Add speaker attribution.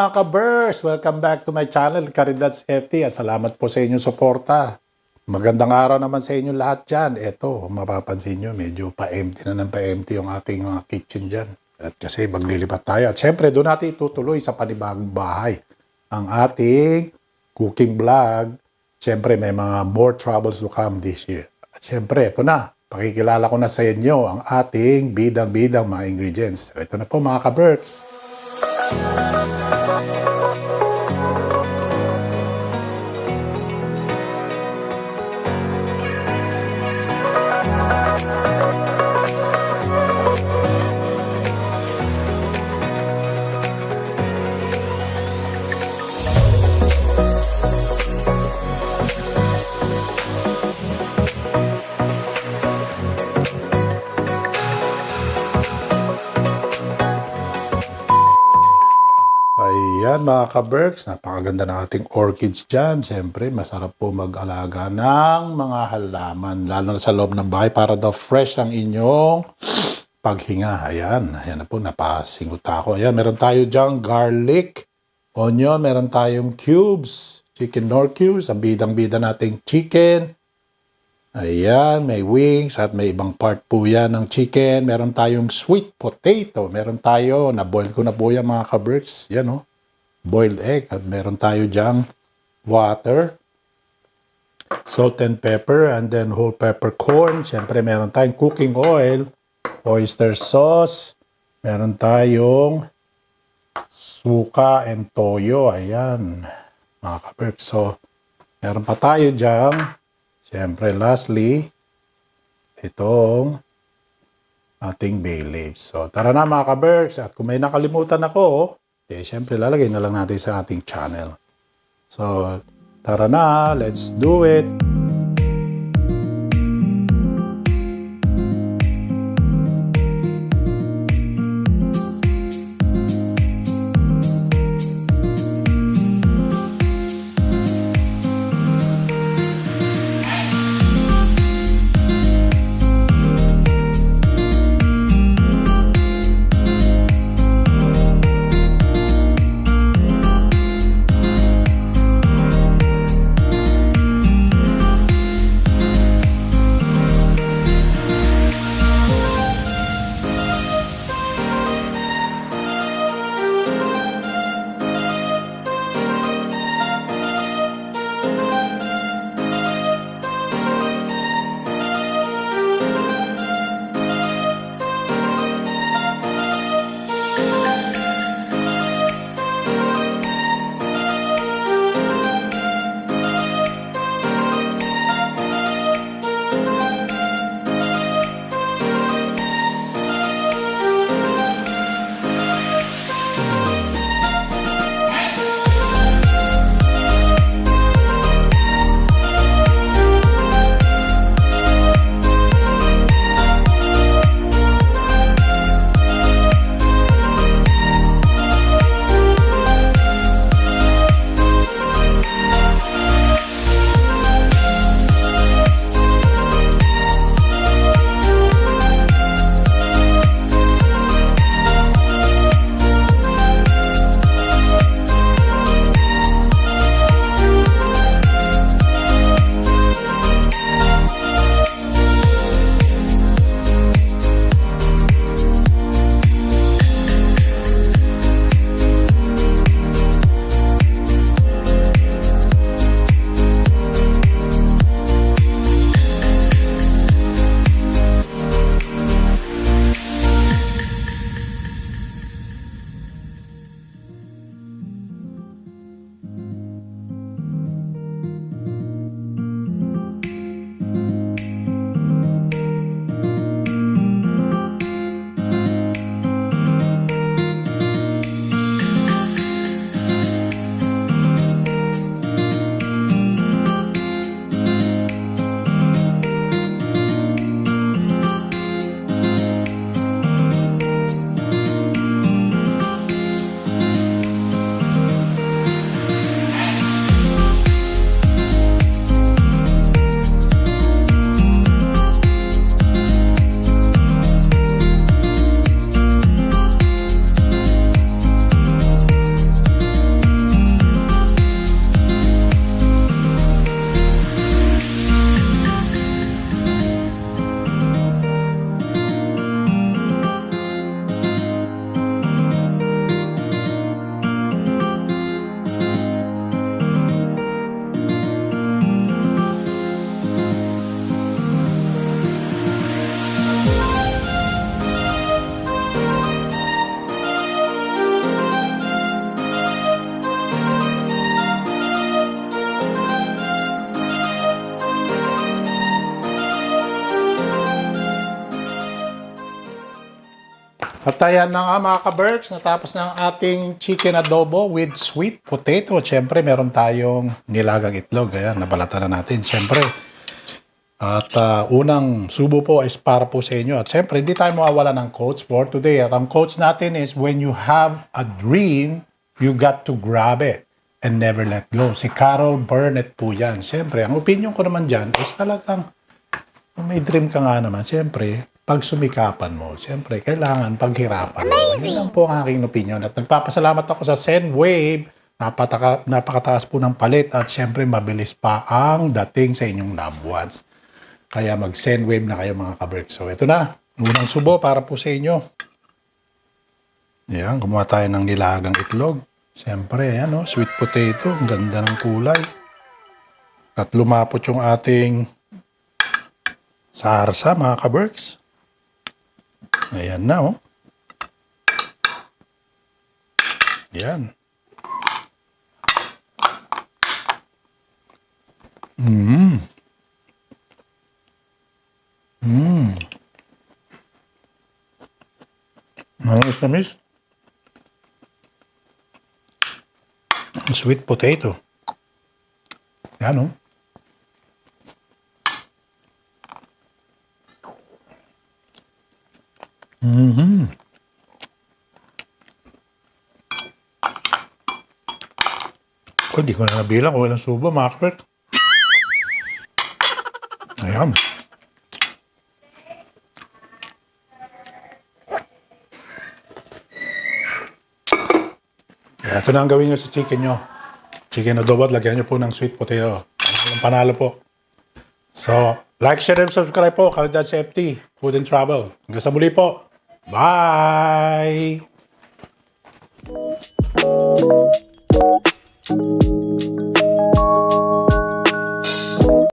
Speaker 1: mga ka-Bers! Welcome back to my channel, Caridad's FT, at salamat po sa inyong suporta. Magandang araw naman sa inyo lahat dyan. Ito, mapapansin nyo, medyo pa-empty na ng pa-empty yung ating mga kitchen dyan. At kasi maglilipat tayo. At syempre, doon natin itutuloy sa panibagong bahay ang ating cooking vlog. Syempre, may mga more troubles to come this year. At syempre, ito na. Pakikilala ko na sa inyo ang ating bidang-bidang mga ingredients. Ito na po mga ka-Bers. Ayan mga ka-Berks, napakaganda ng ating orchids dyan. Siyempre, masarap po mag-alaga ng mga halaman, lalo na sa loob ng bahay para daw fresh ang inyong paghinga. Ayan, ayan na po, napasingot ako. Ayan, meron tayo dyan garlic, onion, meron tayong cubes, chicken nor cubes, ang bidang-bida nating chicken. Ayan, may wings at may ibang part po yan ng chicken. Meron tayong sweet potato. Meron tayo, na-boil ko na po yan mga ka-Berks. Yan o, boiled egg. At meron tayo dyang water, salt and pepper, and then whole peppercorn. Siyempre meron tayong cooking oil, oyster sauce. Meron tayong suka and toyo. Ayan, mga ka-Berks. So, meron pa tayo dyang siyempre, lastly, itong ating bay leaves. So, tara na mga ka-Berks. At kung may nakalimutan ako, siyempre, lalagay na lang natin sa ating channel. So, tara na. Let's do it. At ayan na nga mga ka-Berks, natapos na ang ating chicken adobo with sweet potato. Siyempre, meron tayong nilagang itlog. Ayan, nabalatan na natin. Siyempre. At unang subo po is para po sa inyo. At siyempre, hindi tayo mawawala ng quotes for today. At ang quotes natin is, when you have a dream, you got to grab it and never let go. Si Carol Burnett po yan. Siyempre, ang opinion ko naman dyan is talagang, kung may dream ka nga naman, siyempre, pag sumikapan mo, siyempre, kailangan paghirapan mo. Yun lang po ang aking opinion. At nagpapasalamat ako sa Sendwave. Napakataas po ng palit at siyempre, mabilis pa ang dating sa inyong loved ones. Kaya mag-Sendwave na kayo mga ka-Berks. So, ito na. Unang subo para po sa inyo. Ayan, gumawa tayo ng nilagang itlog. Siyempre, ayan, oh, sweet potato. Ang ganda ng kulay. At lumapot yung ating sarsa, mga ka-Berks. Ayan na, oh. Ayan. Namis. Sweet potato. Yan, oh. Oh, di ko na nabilang kung ilang subo, mga ka-Berks. Ayan. Ito na ang gawin nyo sa chicken nyo. Chicken adobo at lagyan nyo po ng sweet potato. Panalo po. So, like, share, and subscribe po. Kalidad sa FT, Food and Travel. Hanggang sa muli po. Bye!